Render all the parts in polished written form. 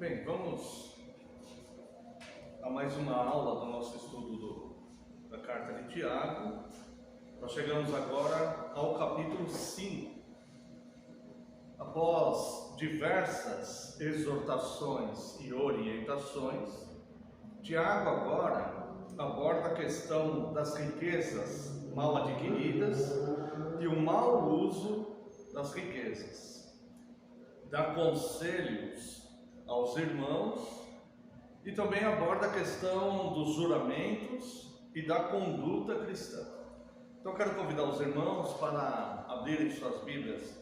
Bem, vamos a mais uma aula do nosso estudo da carta de Tiago. Nós chegamos agora ao capítulo 5. Após diversas exortações e orientações, Tiago agora aborda a questão das riquezas mal adquiridas e o mau uso das riquezas. Dá conselhos aos irmãos e também aborda a questão dos juramentos e da conduta cristã. Então eu quero convidar os irmãos para abrirem suas Bíblias,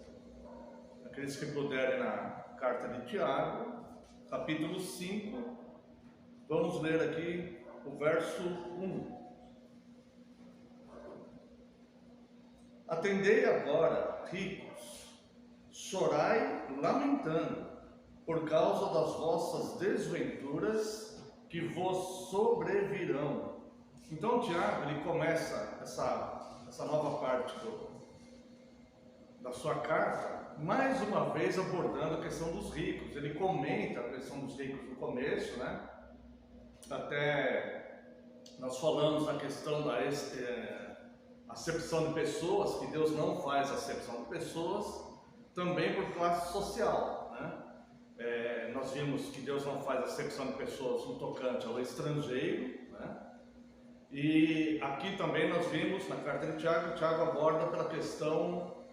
aqueles que puderem, na carta de Tiago, capítulo 5. Vamos ler aqui o verso 1. Atendei agora, ricos, chorai lamentando, por causa das vossas desventuras que vos sobrevirão. Então Tiago, ele começa essa nova parte da sua carta, mais uma vez abordando a questão dos ricos. Ele comenta a questão dos ricos no começo, né? Até nós falamos a questão da acepção de pessoas, que Deus não faz acepção de pessoas, também por classe social, né? Nós vimos que Deus não faz acepção de pessoas no tocante ao estrangeiro, né? E aqui também nós vimos na carta de Tiago, Tiago aborda pela questão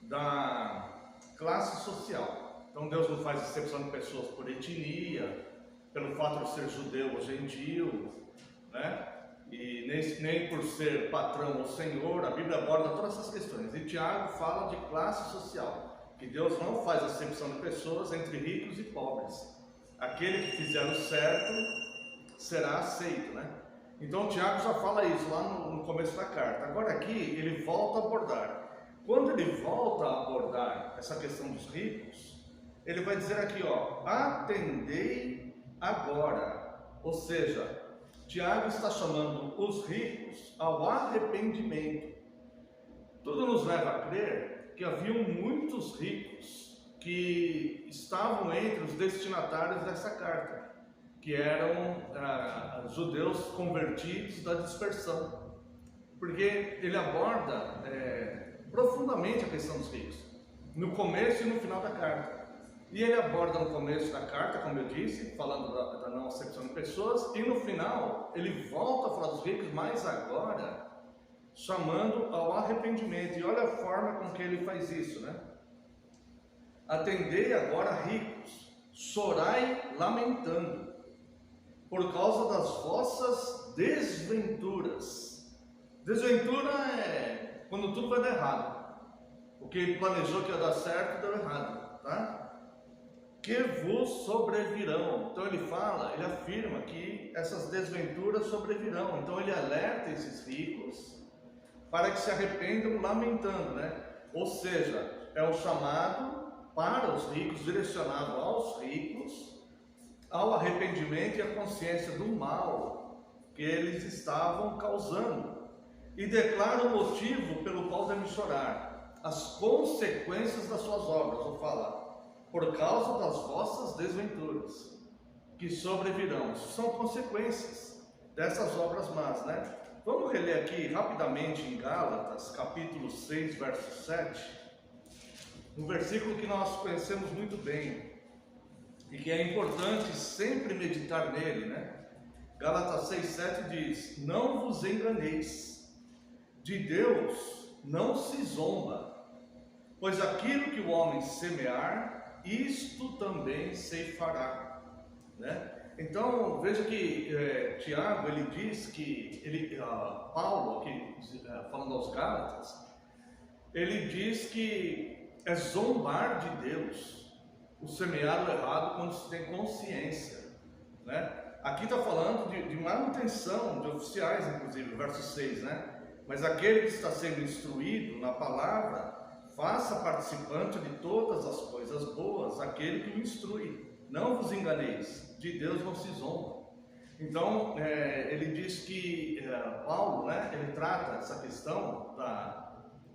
da classe social. Então Deus não faz acepção de pessoas por etnia, pelo fato de ser judeu ou gentil, né? E nem por ser patrão ou senhor. A Bíblia aborda todas essas questões. E Tiago fala de classe social, que Deus não faz acepção de pessoas entre ricos e pobres. Aquele que fizer o certo será aceito, né? Então Tiago já fala isso lá no começo da carta. Agora aqui ele volta a abordar. Quando ele volta a abordar essa questão dos ricos, ele vai dizer aqui, ó, atendei agora. Ou seja, Tiago está chamando os ricos ao arrependimento. Tudo nos leva a crer que haviam muitos ricos que estavam entre os destinatários dessa carta, que eram judeus convertidos da dispersão, porque ele aborda profundamente a questão dos ricos, no começo e no final da carta. E ele aborda no começo da carta, como eu disse, falando da não acepção de pessoas, e no final ele volta a falar dos ricos, mas agora chamando ao arrependimento. E olha a forma com que ele faz isso, né? Atendei agora, ricos, chorai lamentando, por causa das vossas desventuras. Desventura é quando tudo vai dar errado. O que planejou que ia dar certo, deu errado, tá? Que vos sobrevirão. Então ele afirma que essas desventuras sobrevirão. Então ele alerta esses ricos para que se arrependam lamentando, né? Ou seja, é o chamado para os ricos, direcionado aos ricos, ao arrependimento e à consciência do mal que eles estavam causando, e declara o motivo pelo qual devem chorar, as consequências das suas obras. Vou falar, por causa das vossas desventuras que sobrevirão. Isso são consequências dessas obras más, né? Vamos reler aqui rapidamente em Gálatas, capítulo 6, verso 7, um versículo que nós conhecemos muito bem e que é importante sempre meditar nele, né? Gálatas 6,7 diz: não vos enganeis, de Deus não se zomba, pois aquilo que o homem semear, isto também ceifará, né? Então veja que Tiago, ele diz que, Paulo aqui falando aos Gálatas, ele diz que é zombar de Deus o semear o errado quando se tem consciência, né? Aqui está falando de manutenção de oficiais, inclusive, verso 6, né? Mas aquele que está sendo instruído na palavra, faça participante de todas as coisas boas aquele que o instrui. Não vos enganeis, de Deus não se zomba. Então, ele diz que Paulo, né, ele trata essa questão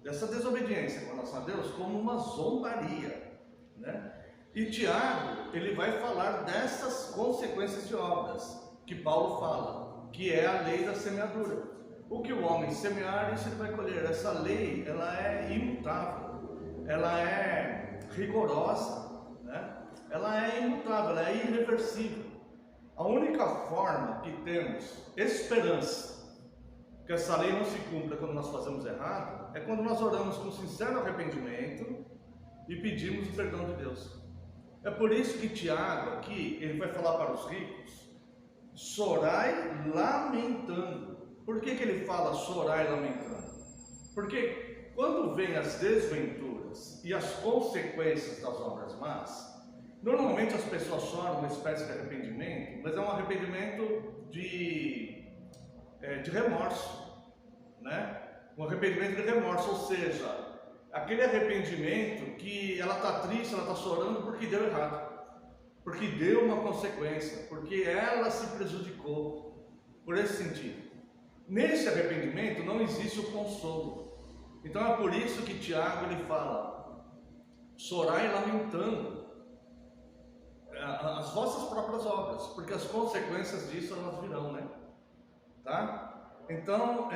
dessa desobediência com relação a Deus como uma zombaria, né? E Tiago, ele vai falar dessas consequências de obras que Paulo fala, que é a lei da semeadura. O que o homem semear, isso ele vai colher. Essa lei, ela é imutável, ela é rigorosa, né? Ela é imutável, ela é irreversível. A única forma que temos esperança que essa lei não se cumpra quando nós fazemos errado é quando nós oramos com sincero arrependimento e pedimos o perdão de Deus. É por isso que Tiago aqui, ele vai falar para os ricos: chorai lamentando. Por que ele fala chorai lamentando? Porque quando vem as desventuras e as consequências das obras más, normalmente as pessoas choram uma espécie de arrependimento, mas é um arrependimento de remorso, né? Um arrependimento de remorso, ou seja, aquele arrependimento que ela está triste, ela está chorando porque deu errado, porque deu uma consequência, porque ela se prejudicou, por esse sentido. Nesse arrependimento não existe o consolo. Então é por isso que Tiago ele fala: chorai lamentando as vossas próprias obras, porque as consequências disso elas virão, né? Tá? Então,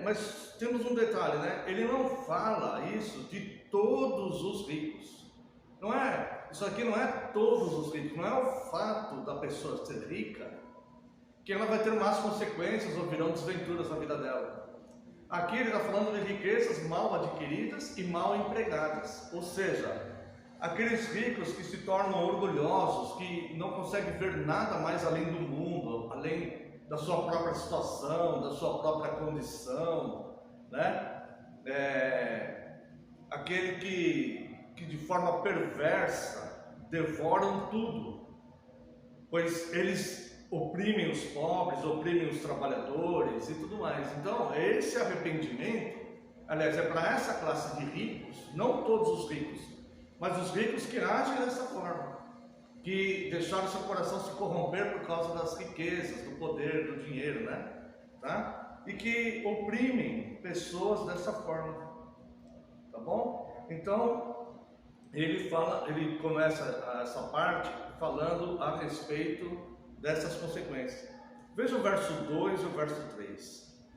mas temos um detalhe, né? Ele não fala isso de todos os ricos. Não é, isso aqui não é todos os ricos, não é o fato da pessoa ser rica que ela vai ter más consequências ou virão desventuras na vida dela. Aqui ele está falando de riquezas mal adquiridas e mal empregadas, ou seja, aqueles ricos que se tornam orgulhosos, que não conseguem ver nada mais além do mundo, além da sua própria situação, da sua própria condição, né? Aquele que de forma perversa devoram tudo, pois eles oprimem os pobres, oprimem os trabalhadores e tudo mais. Então, esse arrependimento, aliás, é para essa classe de ricos, não todos os ricos, mas os ricos que agem dessa forma, que deixaram seu coração se corromper por causa das riquezas, do poder, do dinheiro, né? Tá? E que oprimem pessoas dessa forma, tá bom? Então, ele começa essa parte falando a respeito dessas consequências. Veja o verso 2 e o verso 3.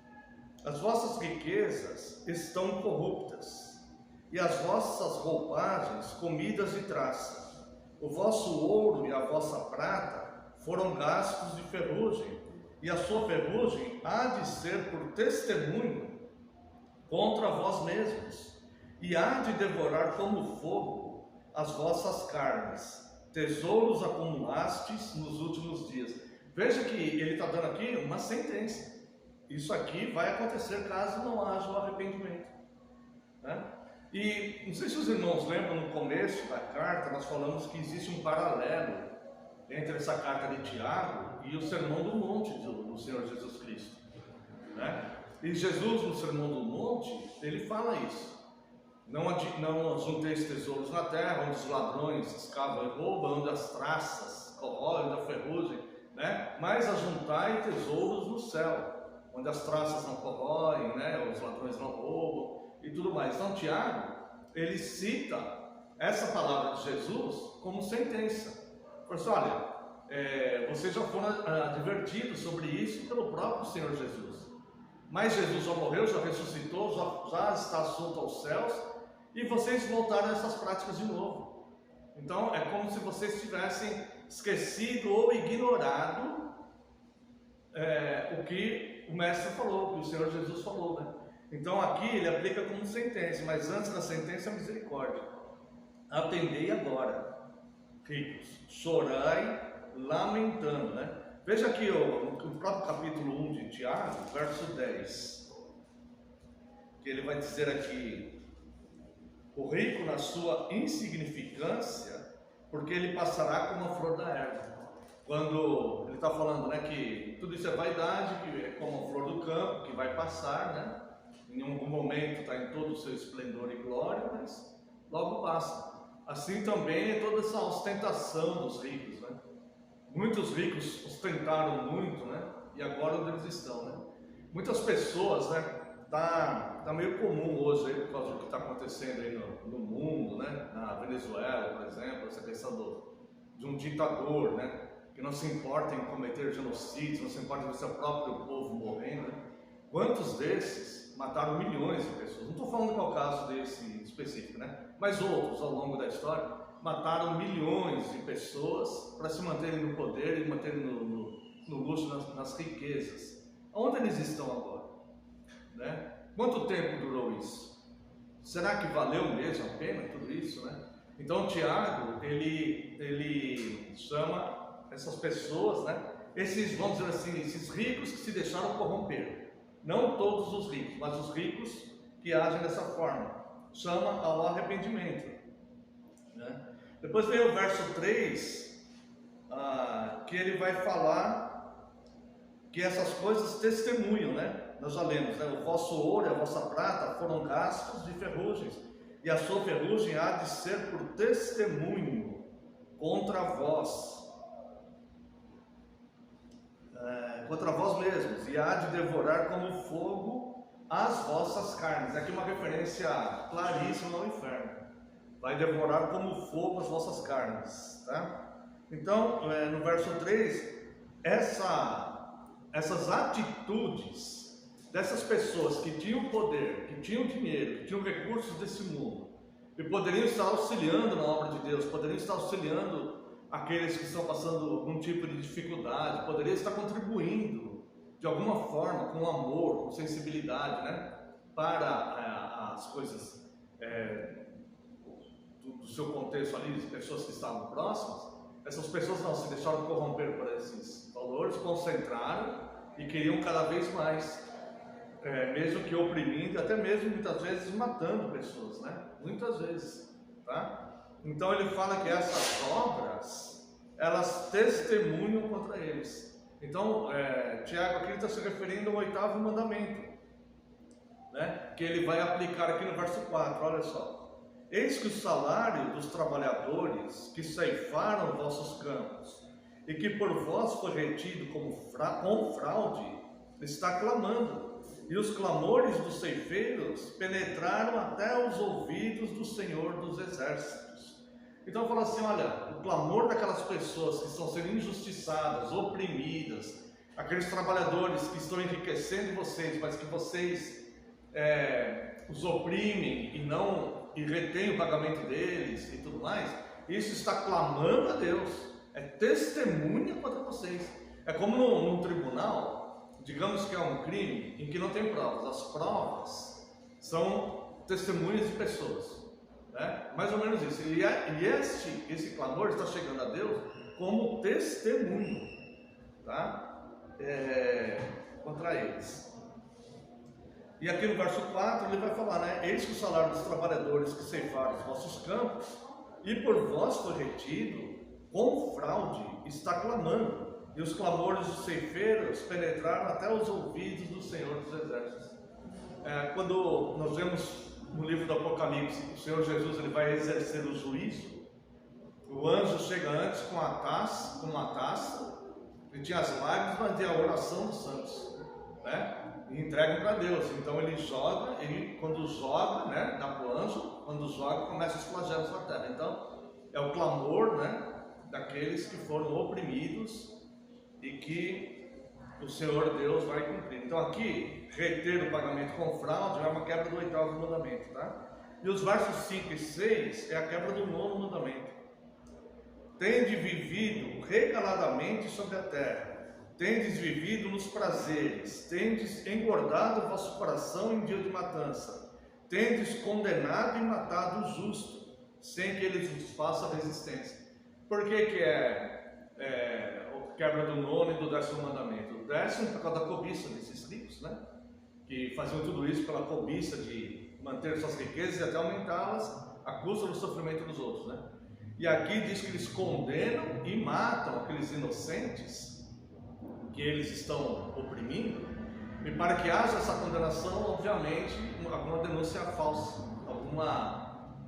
As vossas riquezas estão corruptas, e as vossas roupagens comidas de traça. O vosso ouro e a vossa prata foram gastos de ferrugem, e a sua ferrugem há de ser por testemunho contra vós mesmos, e há de devorar como fogo as vossas carnes. Tesouros acumulastes nos últimos dias. Veja que ele está dando aqui uma sentença. Isso aqui vai acontecer caso não haja o arrependimento, né? E não sei se os irmãos lembram, no começo da carta nós falamos que existe um paralelo entre essa carta de Tiago e o Sermão do Monte do Senhor Jesus Cristo, né? E Jesus, no Sermão do Monte, ele fala isso: não junteis tesouros na terra, onde os ladrões escavam e roubam, onde as traças corroem da ferrugem, né? Mas ajuntai tesouros no céu, onde as traças não corroem, né? Os ladrões não roubam e tudo mais. Então Tiago, ele cita essa palavra de Jesus como sentença. Fala assim: olha, vocês já foram advertidos sobre isso pelo próprio Senhor Jesus, mas Jesus já morreu, já ressuscitou, já está assunto aos céus, e vocês voltaram a essas práticas de novo. Então é como se vocês tivessem esquecido ou ignorado o que o Mestre falou, o que o Senhor Jesus falou, né? Então aqui ele aplica como sentença, mas antes da sentença, a misericórdia. Atendei agora, ricos, chorai lamentando, né? Veja aqui o próprio capítulo 1 de Tiago, verso 10, que ele vai dizer aqui: o rico na sua insignificância, porque ele passará como a flor da erva. Quando ele está falando, né, que tudo isso é vaidade, que é como a flor do campo, que vai passar, né? Em algum momento está em todo o seu esplendor e glória, mas logo passa. Assim também é toda essa ostentação dos ricos, né? Muitos ricos ostentaram muito, né? E agora onde eles estão, né? Muitas pessoas, né? Tá meio comum hoje aí, por causa do que está acontecendo aí no mundo, né? Na Venezuela, por exemplo, essa questão cabeça de um ditador, né? Que não se importa em cometer genocídios, não se importa em ver seu próprio povo morrendo. Né? Quantos desses mataram milhões de pessoas? Não estou falando qual caso desse específico, né? Mas outros ao longo da história mataram milhões de pessoas para se manterem no poder e manterem no luxo, nas riquezas. Onde eles estão agora? Né? Quanto tempo durou isso? Será que valeu mesmo a pena tudo isso, né? Então Tiago, ele chama essas pessoas, né? Vamos dizer assim, esses ricos que se deixaram corromper. Não todos os ricos, mas os ricos que agem dessa forma. Chama ao arrependimento. Né? Depois vem o verso 3, que ele vai falar que essas coisas testemunham, né? Nós já lemos, né? O vosso ouro e a vossa prata foram gastos de ferrugens, e a sua ferrugem há de ser por testemunho contra vós. Contra vós mesmos, e há de devorar como fogo as vossas carnes. Aqui uma referência claríssima ao inferno. Vai devorar como fogo as vossas carnes, tá? Então, no verso 3, essas atitudes dessas pessoas que tinham poder, que tinham dinheiro, que tinham recursos desse mundo, e poderiam estar auxiliando na obra de Deus, poderiam estar auxiliando aqueles que estão passando algum tipo de dificuldade, poderia estar contribuindo de alguma forma, com amor, com sensibilidade, né, para as coisas do seu contexto ali, de pessoas que estavam próximas. Essas pessoas não se deixaram corromper por esses valores, concentraram e queriam cada vez mais, mesmo que oprimindo, até mesmo muitas vezes matando pessoas, né, muitas vezes, tá? Então ele fala que essas obras, elas testemunham contra eles. Então, Tiago aqui está se referindo ao 8º mandamento, né? Que ele vai aplicar aqui no verso 4, olha só. Eis que o salário dos trabalhadores que ceifaram vossos campos, e que por vós foi retido com fraude, está clamando. E os clamores dos ceifeiros penetraram até os ouvidos do Senhor dos Exércitos. Então fala assim, olha, o clamor daquelas pessoas que estão sendo injustiçadas, oprimidas, aqueles trabalhadores que estão enriquecendo vocês, mas que vocês os oprimem e retêm o pagamento deles e tudo mais, isso está clamando a Deus, é testemunha contra vocês. É como num tribunal, digamos que é um crime em que não tem provas, as provas são testemunhas de pessoas. Mais ou menos isso. E esse clamor está chegando a Deus como testemunho, tá? Contra eles. E aqui no verso 4 ele vai falar, né? Eis que o salário dos trabalhadores que ceifaram os vossos campos, e por vós foi retido, com fraude está clamando, e os clamores dos ceifeiros penetraram até os ouvidos do Senhor dos Exércitos. Quando nós vemos no livro do Apocalipse, o Senhor Jesus ele vai exercer o juízo, o anjo chega antes com uma taça, e tinha as lágrimas, mas tinha a oração dos santos, né? E entregam para Deus. Então ele joga, quando joga, né, dá para o anjo, quando joga começa os flagelos na terra. Então é o clamor, né, daqueles que foram oprimidos e que o Senhor Deus vai cumprir. Então aqui, reter o pagamento com fraude é uma quebra do 8º mandamento, tá? E os versos 5 e 6 é a quebra do 9º mandamento. Tende vivido regaladamente sobre a terra, tendes vivido nos prazeres, tendes engordado o vosso coração em dia de matança, tendes condenado e matado o justo, sem que ele vos faça resistência. Por que quebra do 9º e do 10º mandamento? O 10º por causa da cobiça desses ricos, né? Que faziam tudo isso pela cobiça de manter suas riquezas e até aumentá-las à custa do sofrimento dos outros, né? E aqui diz que eles condenam e matam aqueles inocentes que eles estão oprimindo, e para que haja essa condenação, obviamente, alguma denúncia falsa,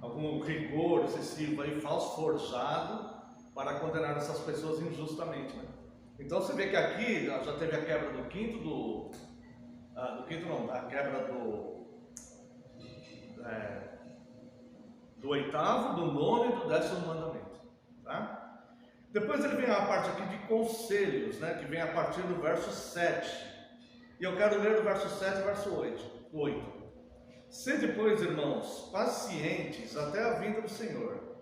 algum rigor excessivo aí, falso, forjado, para condenar essas pessoas injustamente, né? Então você vê que aqui já teve a quebra do 5º, a quebra do 8º, do 9º e do 10º mandamento, Tá? Depois ele vem a parte aqui de conselhos, né, que vem a partir do verso 7. E eu quero ler o verso 7 e o verso 8. Sede, pois, irmãos, pacientes até a vinda do Senhor.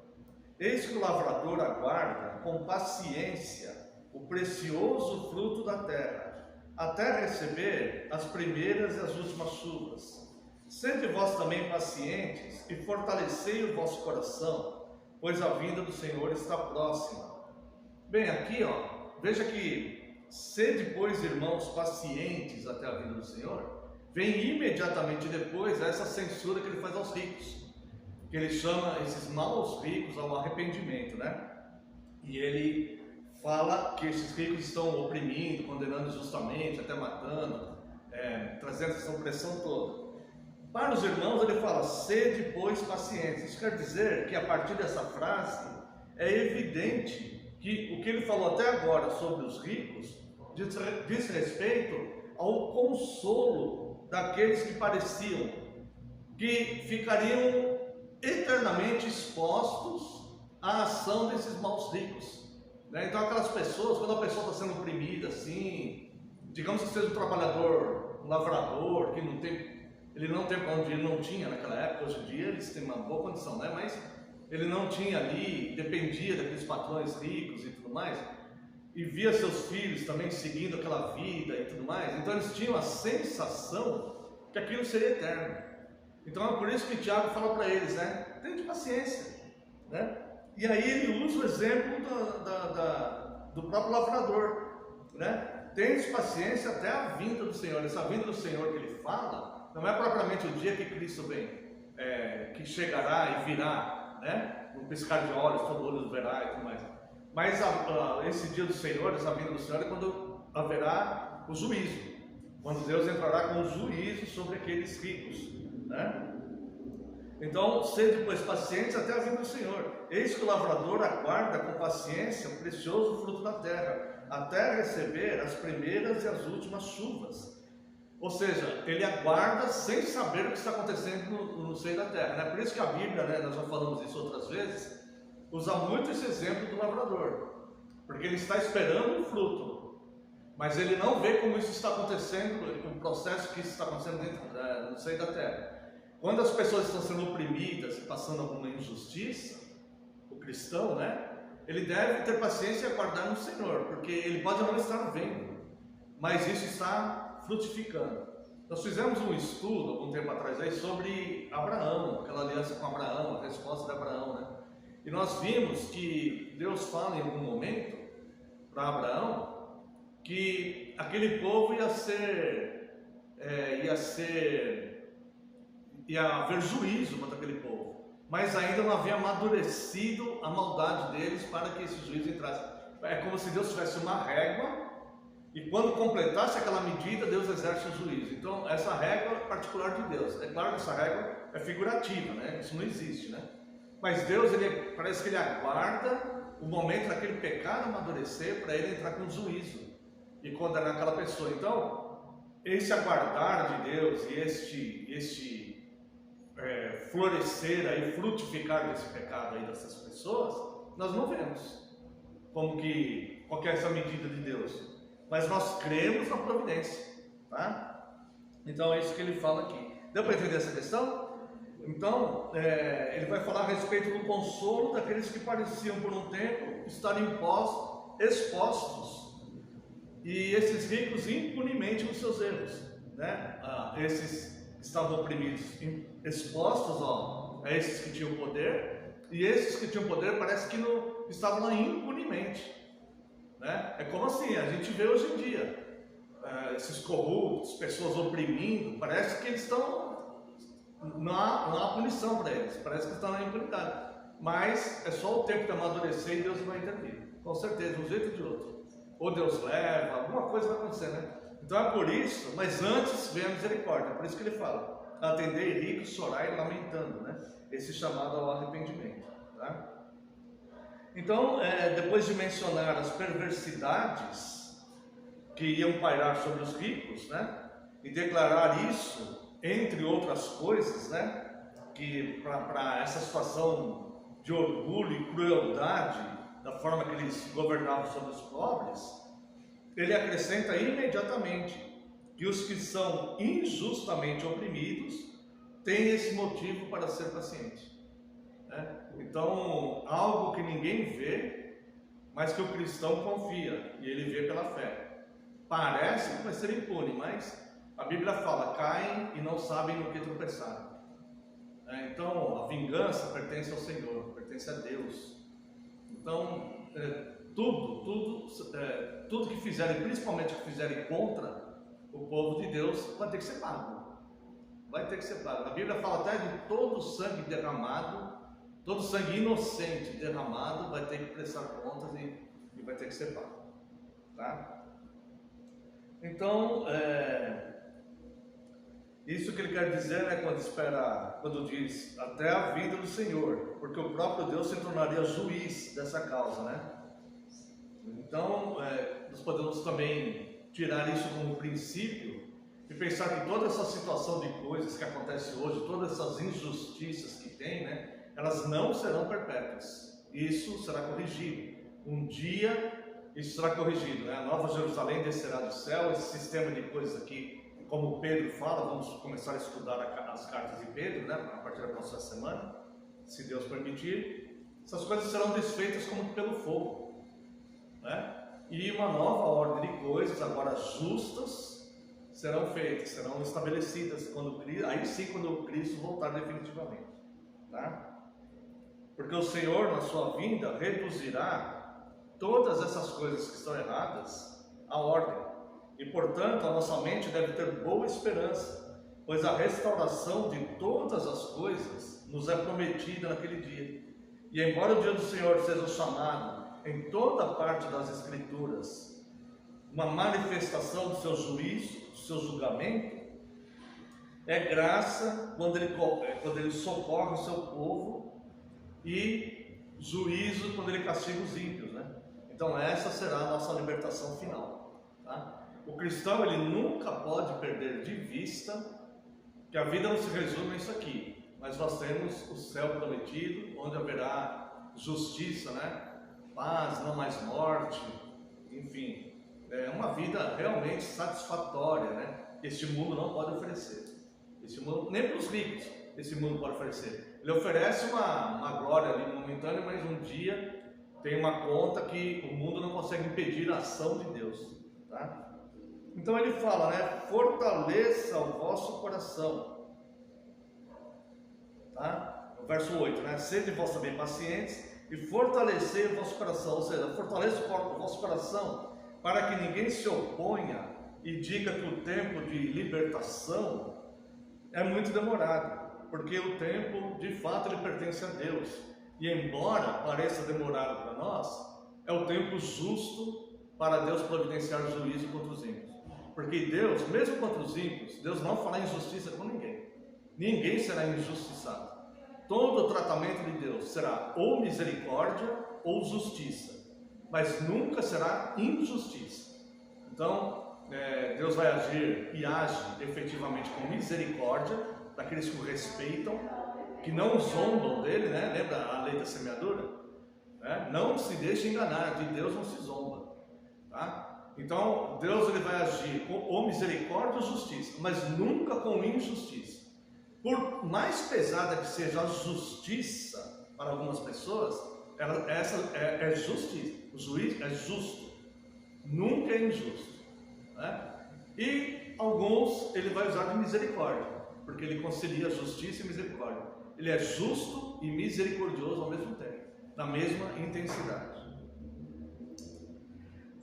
Eis que o lavrador aguarda com paciência o precioso fruto da terra, até receber as primeiras e as últimas chuvas. Sede vós também pacientes e fortalecei o vosso coração, pois a vinda do Senhor está próxima. Bem, aqui, veja que sede, pois, irmãos, pacientes até a vinda do Senhor, vem imediatamente depois essa censura que ele faz aos ricos, que ele chama esses maus ricos ao arrependimento, né? E ele fala que esses ricos estão oprimindo, condenando injustamente, até matando, trazendo essa opressão toda. Para os irmãos ele fala, sede, pois, pacientes. Isso quer dizer que a partir dessa frase é evidente que o que ele falou até agora sobre os ricos diz respeito ao consolo daqueles que pareciam que ficariam eternamente expostos à ação desses maus ricos, né? Então aquelas pessoas, quando a pessoa está sendo oprimida assim, digamos que seja um trabalhador, um lavrador, que ele não tem onde ele não tinha naquela época, hoje em dia eles têm uma boa condição, né? Mas ele não tinha ali, dependia daqueles patrões ricos e tudo mais, e via seus filhos também seguindo aquela vida e tudo mais, então eles tinham a sensação que aquilo seria eterno. Então é por isso que Tiago fala para eles, né? Tenha paciência, né? E aí ele usa o exemplo do próprio lavrador, né? Tenha paciência até a vinda do Senhor. Essa vinda do Senhor que ele fala não é propriamente o dia que Cristo vem, que chegará e virá, né? No piscar de olhos, todo olho verá e tudo mais. Mas esse dia do Senhor, essa vinda do Senhor, é quando haverá o juízo, quando Deus entrará com o juízo sobre aqueles ricos, né? Então, sede, pois, pacientes até a vinda do Senhor. Eis que o lavrador aguarda com paciência o precioso fruto da terra, até receber as primeiras e as últimas chuvas. Ou seja, ele aguarda sem saber o que está acontecendo no seio da terra, né? Por isso que a Bíblia, né, nós já falamos isso outras vezes, usa muito esse exemplo do lavrador, porque ele está esperando o fruto, mas ele não vê como isso está acontecendo, o processo que isso está acontecendo dentro no seio da terra. Quando as pessoas estão sendo oprimidas, passando alguma injustiça, o cristão, né, ele deve ter paciência e aguardar no Senhor, porque ele pode não estar vendo, mas isso está frutificando. Nós fizemos um estudo algum tempo atrás aí sobre Abraão, aquela aliança com Abraão, a resposta de Abraão, né? E nós vimos que Deus fala em algum momento para Abraão que aquele povo ia haver juízo contra aquele povo, mas ainda não havia amadurecido a maldade deles para que esse juízo entrasse. É como se Deus tivesse uma régua e quando completasse aquela medida, Deus exerce o juízo. Então essa régua é particular de Deus. É claro que essa régua é figurativa, né? Isso não existe, né? Mas Deus, parece que ele aguarda o momento daquele pecado amadurecer para ele entrar com juízo e condenar aquela pessoa. Então, esse aguardar de Deus e este florescer aí, frutificar desse pecado aí dessas pessoas, nós não vemos qual é essa medida de Deus, mas nós cremos na providência, tá? Então é isso que ele fala aqui. Deu para entender essa questão? Então, ele vai falar a respeito do consolo daqueles que pareciam por um tempo estarem expostos, e esses ricos impunemente nos seus erros, né? Esses que estavam oprimidos, expostos a esses que tinham poder, e esses que tinham poder parece que não estavam lá impunemente, né? É como assim, a gente vê hoje em dia, esses corruptos, pessoas oprimindo, parece que eles estão... Não há punição para eles, parece que estão na impunidade, mas é só o tempo de amadurecer e Deus vai intervir, com certeza, de um jeito ou de outro, ou Deus leva, alguma coisa vai acontecer, né? Então é por isso, mas antes vem a misericórdia, por isso que ele fala, atendei ricos, chorai lamentando, né? Esse chamado ao arrependimento, tá? Então, depois de mencionar as perversidades que iam pairar sobre os ricos, né? E declarar isso, entre outras coisas, né, que para essa situação de orgulho e crueldade da forma que eles governavam sobre os pobres, ele acrescenta imediatamente que os que são injustamente oprimidos têm esse motivo para ser paciente. Então, algo que ninguém vê, mas que o cristão confia, e ele vê pela fé. Parece que vai ser impune, mas a Bíblia fala, caem e não sabem no que tropeçaram. Então, a vingança pertence ao Senhor, pertence a Deus. Então, tudo que fizerem, principalmente que fizerem contra o povo de Deus, vai ter que ser pago. Vai ter que ser pago. A Bíblia fala até de todo o sangue derramado, todo sangue inocente derramado, vai ter que prestar contas e vai ter que ser pago. Tá? Então, isso que ele quer dizer, né, quando diz até a vinda do Senhor, porque o próprio Deus se tornaria juiz dessa causa, né? Então, nós podemos também tirar isso como princípio e pensar que toda essa situação de coisas que acontece hoje, todas essas injustiças que tem, né, elas não serão perpétuas. Isso será corrigido. Um dia isso será corrigido, né? A Nova Jerusalém descerá do céu. Esse sistema de coisas aqui, como Pedro fala, vamos começar a estudar as cartas de Pedro, né, a partir da próxima semana, se Deus permitir. Essas coisas serão desfeitas como pelo fogo, né? E uma nova ordem de coisas, agora justas, serão feitas, serão estabelecidas aí sim, quando Cristo voltar definitivamente, tá? Porque o Senhor, na sua vinda, reduzirá todas essas coisas que estão erradas à ordem. E, portanto, a nossa mente deve ter boa esperança, pois a restauração de todas as coisas nos é prometida naquele dia. E embora o dia do Senhor seja chamado em toda parte das Escrituras uma manifestação do seu juízo, do seu julgamento, é graça quando ele socorre o seu povo, e juízo quando ele castiga os ímpios, né? Então essa será a nossa libertação final, tá? O cristão, ele nunca pode perder de vista que a vida não se resume a isso aqui, mas nós temos o céu prometido, onde haverá justiça, né? Paz, não mais morte, enfim, uma vida realmente satisfatória, né? Este mundo não pode oferecer. Esse mundo, nem para os ricos, esse mundo pode oferecer. Ele oferece uma glória ali momentânea, mas um dia tem uma conta que o mundo não consegue impedir a ação de Deus, tá? Então ele fala, né? Fortaleça o vosso coração, tá? No verso 8, né? Sede vós também pacientes e fortalecei o vosso coração, ou seja, fortaleça o vosso coração para que ninguém se oponha e diga que o tempo de libertação é muito demorado, porque o tempo, de fato, ele pertence a Deus. E embora pareça demorado para nós, é o tempo justo para Deus providenciar o juízo contra os ímpios. Porque Deus, mesmo contra os ímpios, Deus não fará injustiça com ninguém. Ninguém será injustiçado. Todo o tratamento de Deus será ou misericórdia ou justiça, mas nunca será injustiça. Então, Deus vai agir e age efetivamente com misericórdia daqueles que o respeitam, que não zombam dele, né? Lembra a lei da semeadura? Não se deixe enganar, de Deus não se zomba, tá? Então, Deus ele vai agir com misericórdia ou justiça, mas nunca com injustiça. Por mais pesada que seja a justiça para algumas pessoas, essa é justiça. O juiz é justo, nunca é injusto, né? E alguns ele vai usar de misericórdia, porque ele concilia justiça e misericórdia. Ele é justo e misericordioso ao mesmo tempo, na mesma intensidade.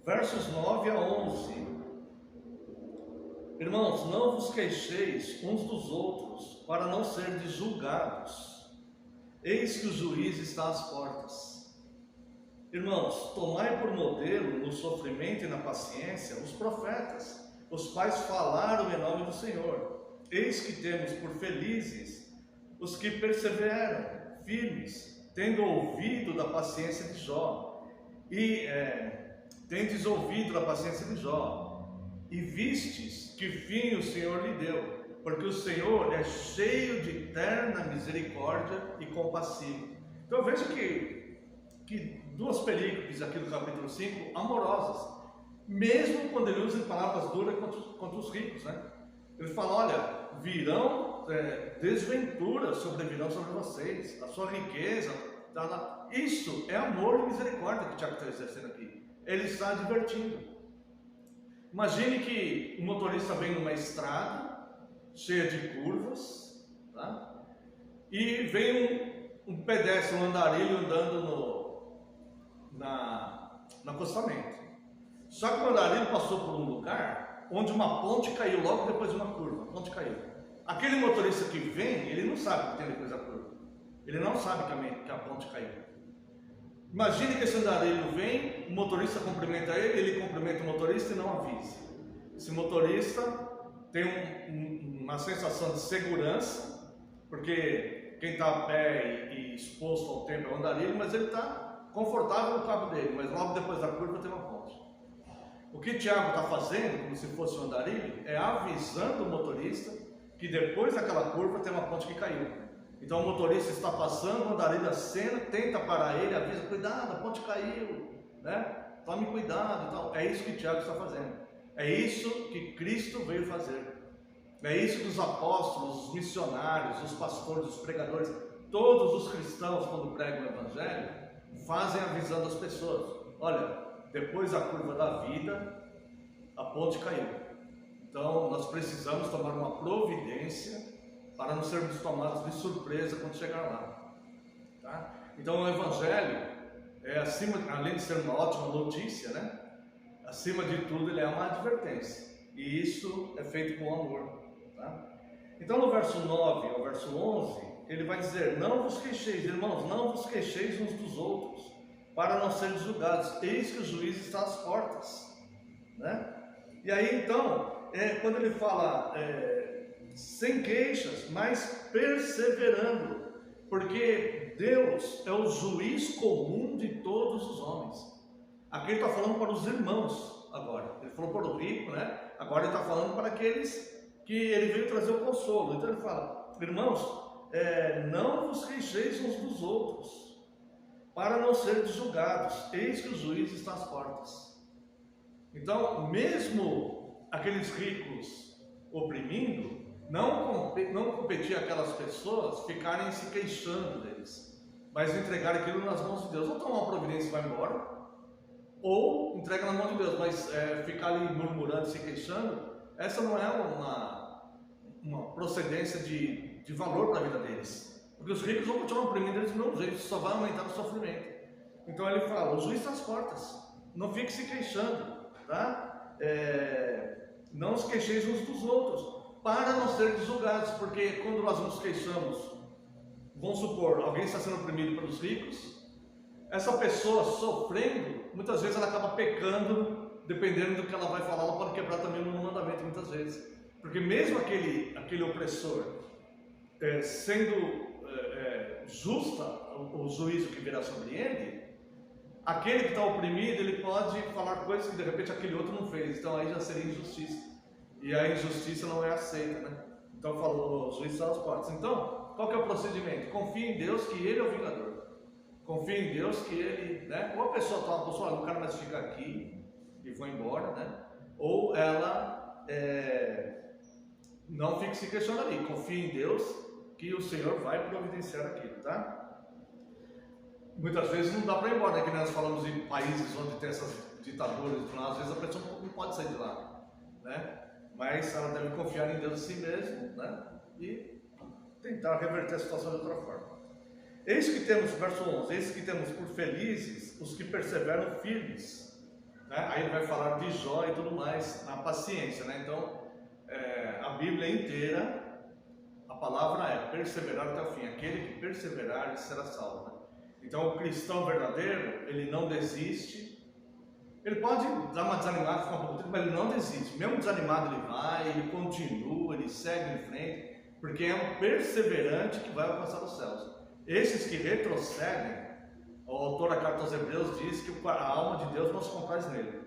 Versos 9 a 11. Irmãos, não vos queixeis uns dos outros, para não serdes julgados. Eis que o juiz está às portas. Irmãos, tomai por modelo no sofrimento e na paciência os profetas, os quais falaram em nome do Senhor. Eis que temos por felizes os que perseveram, firmes, tendo ouvido da paciência de Jó. E tendes ouvido da paciência de Jó, e vistes que fim o Senhor lhe deu, porque o Senhor é cheio de eterna misericórdia e compassivo. Então veja que duas perícopes aqui do capítulo 5, amorosas, mesmo quando ele usa palavras duras contra os ricos, né? Ele fala, olha, virão desventuras sobrevirão sobre vocês, a sua riqueza, isso é amor e misericórdia que o Tiago está exercendo aqui. Ele está advertindo. Imagine que um motorista vem numa estrada cheia de curvas, tá? E vem um pedestre, um andarilho andando no acostamento. Só que o andarilho passou por um lugar onde uma ponte caiu logo depois de uma curva. A ponte caiu. Aquele motorista que vem, ele não sabe que tem depois da curva. Ele não sabe que a ponte caiu. Imagine que esse andarilho vem, o motorista cumprimenta ele, ele cumprimenta o motorista e não avisa. Esse motorista tem uma sensação de segurança, porque quem está a pé e exposto ao tempo é o andarilho, mas ele está confortável no carro dele, mas logo depois da curva tem uma ponte. O que Tiago está fazendo, como se fosse um andarilho, é avisando o motorista que depois daquela curva tem uma ponte que caiu. Então o motorista está passando, o andarilho acena, tenta parar ele, avisa, cuidado, a ponte caiu, né? Tome cuidado e tal. É isso que Tiago está fazendo. É isso que Cristo veio fazer. É isso que os apóstolos, os missionários, os pastores, os pregadores, todos os cristãos, quando pregam o Evangelho, fazem avisando as pessoas. Olha, depois da curva da vida, a ponte caiu. Então nós precisamos tomar uma providência para não sermos tomados de surpresa quando chegar lá. Tá? Então o Evangelho, além de ser uma ótima notícia, né? Acima de tudo ele é uma advertência. E isso é feito com amor. Tá? Então no verso 9 ao verso 11, ele vai dizer, não vos queixeis, irmãos, não vos queixeis uns dos outros, para não serem julgados, eis que o juiz está às portas. Né? E aí então, quando ele fala... sem queixas, mas perseverando, porque Deus é o juiz comum de todos os homens. Aqui ele está falando para os irmãos agora. Ele falou para o rico, né? Agora ele está falando para aqueles que ele veio trazer o consolo. Então ele fala, irmãos, não vos queixeis uns dos outros, para não serem julgados, eis que o juiz está às portas. Então, mesmo aqueles ricos oprimindo, não competir aquelas pessoas ficarem se queixando deles, mas entregar aquilo nas mãos de Deus. Ou tomar uma providência e vai embora, ou entrega na mão de Deus, mas ficar ali murmurando, se queixando, essa não é uma procedência de valor para a vida deles, porque os ricos vão continuar oprimindo eles do mesmo jeito, só vai aumentar o sofrimento. Então ele fala, o juiz está às portas, não fique se queixando, tá? Não os queixeis uns dos outros, para não serem julgados, porque quando nós nos queixamos, vamos supor, alguém está sendo oprimido pelos ricos, essa pessoa sofrendo, muitas vezes ela acaba pecando, dependendo do que ela vai falar, ela pode quebrar também o mandamento muitas vezes, porque mesmo aquele opressor, sendo justa o juízo que virá sobre ele, aquele que está oprimido, ele pode falar coisas que de repente aquele outro não fez, então aí já seria injustiça. E a injustiça não é aceita, né? Então falou, o juiz está às portas. Então, qual que é o procedimento? Confie em Deus que Ele é o vingador. Confie em Deus que Ele, né? Ou a pessoa toma, pessoal, não quero mais ficar aqui e vou embora, né? Ou ela não fique se questionando ali. Confie em Deus que o Senhor vai providenciar aquilo, tá? Muitas vezes não dá para ir embora, né? Que nós falamos em países onde tem essas ditaduras, às vezes a pessoa não pode sair de lá, né? Mas ela deve confiar em Deus em si mesmo, né? E tentar reverter a situação de outra forma. Eis que temos, verso 11, eis que temos por felizes os que perseveram firmes, né? Aí ele vai falar de Jó e tudo mais, na paciência, né? Então, a Bíblia inteira, a palavra é perseverar até o fim, aquele que perseverar ele será salvo, né? Então o cristão verdadeiro, ele não desiste. Ele pode dar uma desanimada, ficar um pouco triste, mas ele não desiste. Mesmo desanimado ele vai, ele continua, ele segue em frente, porque é um perseverante que vai alcançar os céus. Esses que retrocedem, o autor da carta aos Hebreus diz que a alma de Deus não se compraz nele.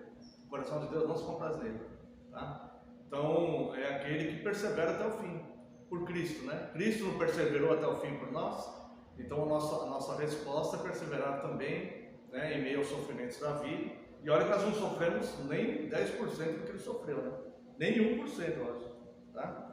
O coração de Deus não se compraz nele. Tá? Então é aquele que persevera até o fim, por Cristo, né? Cristo não perseverou até o fim por nós, então a nossa resposta é perseverar também né, em meio aos sofrimentos da vida. E olha que nós não sofremos nem 10% do que ele sofreu, né? Nem 1%, eu acho. Tá?